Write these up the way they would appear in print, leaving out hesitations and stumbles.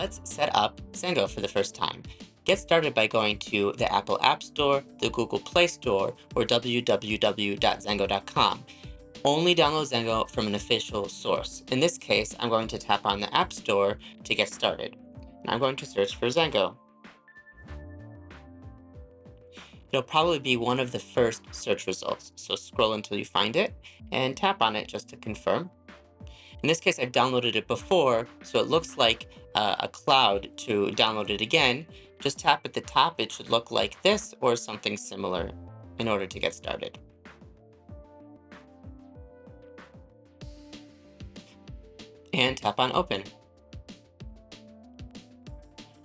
Let's set up Zengo for the first time. Get started by going to the Apple App Store, the Google Play Store, or www.zengo.com. Only download Zengo from an official source. In this case, I'm going to tap on the App Store to get started. And I'm going to search for Zengo. It'll probably be one of the first search results, so scroll until you find it and tap on it just to confirm. In this case, I've downloaded it before, so it looks like a cloud to download it again. Just tap at the top. It should look like this or something similar in order to get started. And tap on Open.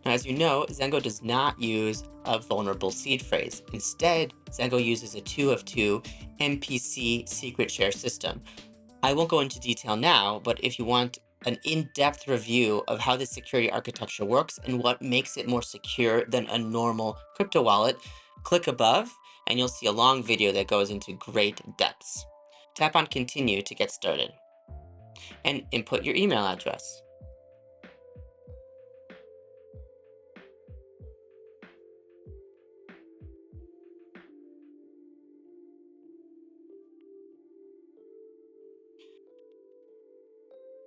Now, as you know, Zengo does not use a vulnerable seed phrase. Instead, Zengo uses a 2 of 2 MPC secret share system. I won't go into detail now, but if you want an in-depth review of how the security architecture works and what makes it more secure than a normal crypto wallet, click above and you'll see a long video that goes into great depths. Tap on Continue to get started and input your email address.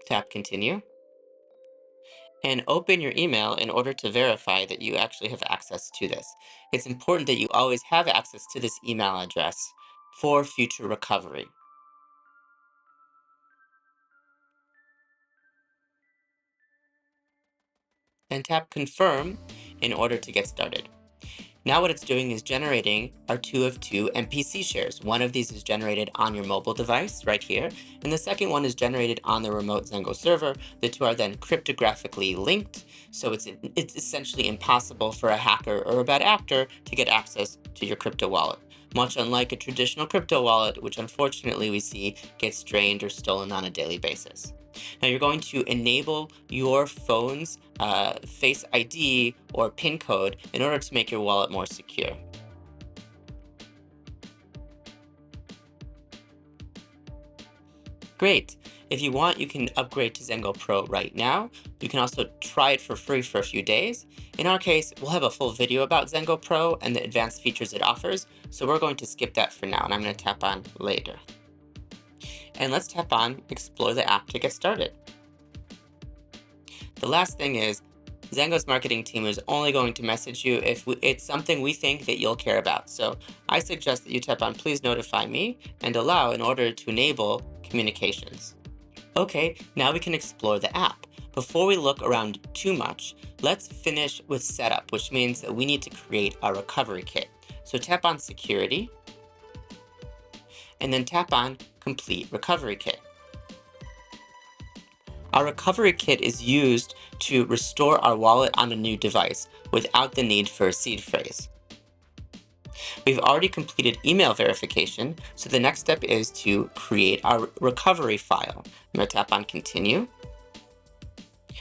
Tap Continue and open your email in order to verify that you actually have access to this. It's important that you always have access to this email address for future recovery. And tap Confirm in order to get started. Now what it's doing is generating our 2 of 2 MPC shares. One of these is generated on your mobile device right here, and the second one is generated on the remote Zengo server. The two are then cryptographically linked, so it's essentially impossible for a hacker or a bad actor to get access to your crypto wallet. Much unlike a traditional crypto wallet, which unfortunately we see gets drained or stolen on a daily basis. Now you're going to enable your phone's Face ID or PIN code in order to make your wallet more secure. Great. If you want, you can upgrade to Zengo Pro right now. You can also try it for free for a few days. In our case, we'll have a full video about Zengo Pro and the advanced features it offers, so we're going to skip that for now, and I'm going to tap on Later. And let's tap on Explore the app to get started. The last thing is, Zengo's marketing team is only going to message you if it's something we think that you'll care about. So I suggest that you tap on Please Notify Me and Allow in order to enable communications. Okay, now we can explore the app. Before we look around too much, let's finish with setup, which means that we need to create our recovery kit. So tap on Security, and then tap on Complete Recovery Kit. Our recovery kit is used to restore our wallet on a new device without the need for a seed phrase. We've already completed email verification, so the next step is to create our recovery file. I'm going to tap on Continue,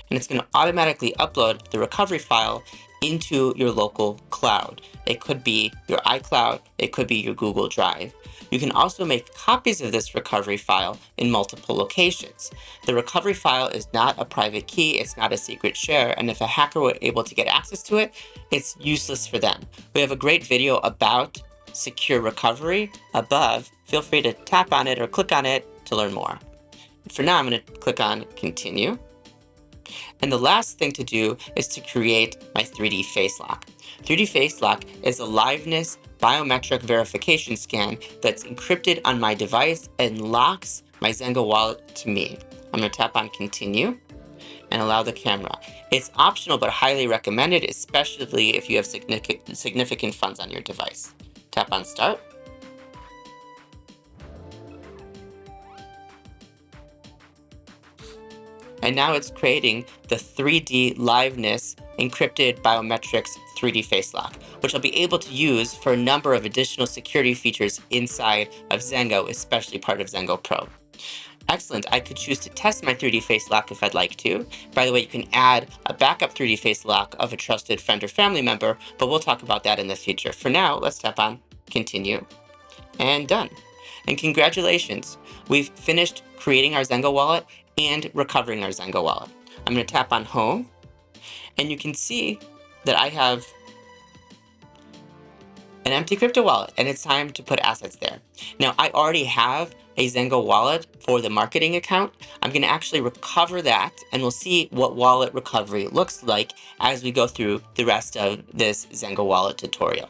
and it's going to automatically upload the recovery file into your local cloud. It could be your iCloud, it could be your Google Drive. You can also make copies of this recovery file in multiple locations. The recovery file is not a private key, it's not a secret share, and if a hacker were able to get access to it, it's useless for them. We have a great video about secure recovery above. Feel free to tap on it or click on it to learn more. For now, I'm going to click on Continue. And the last thing to do is to create my 3D face lock. 3D face lock is a liveness biometric verification scan that's encrypted on my device and locks my Zengo wallet to me. I'm going to tap on Continue and allow the camera. It's optional but highly recommended, especially if you have significant funds on your device. Tap on Start. And now it's creating the 3D liveness encrypted biometrics 3D face lock, which I'll be able to use for a number of additional security features inside of Zengo, especially part of Zengo Pro. Excellent. I could choose to test my 3D face lock if I'd like to. By the way, you can add a backup 3D face lock of a trusted friend or family member, but we'll talk about that in the future. For now, let's tap on Continue and Done. And congratulations, we've finished creating our Zengo wallet and recovering our Zengo wallet. I'm going to tap on Home, And you can see that I have an empty crypto wallet, and it's time to put assets there. Now, I already have a Zengo wallet for the marketing account. I'm going to actually recover that, and we'll see what wallet recovery looks like as we go through the rest of this Zengo wallet tutorial.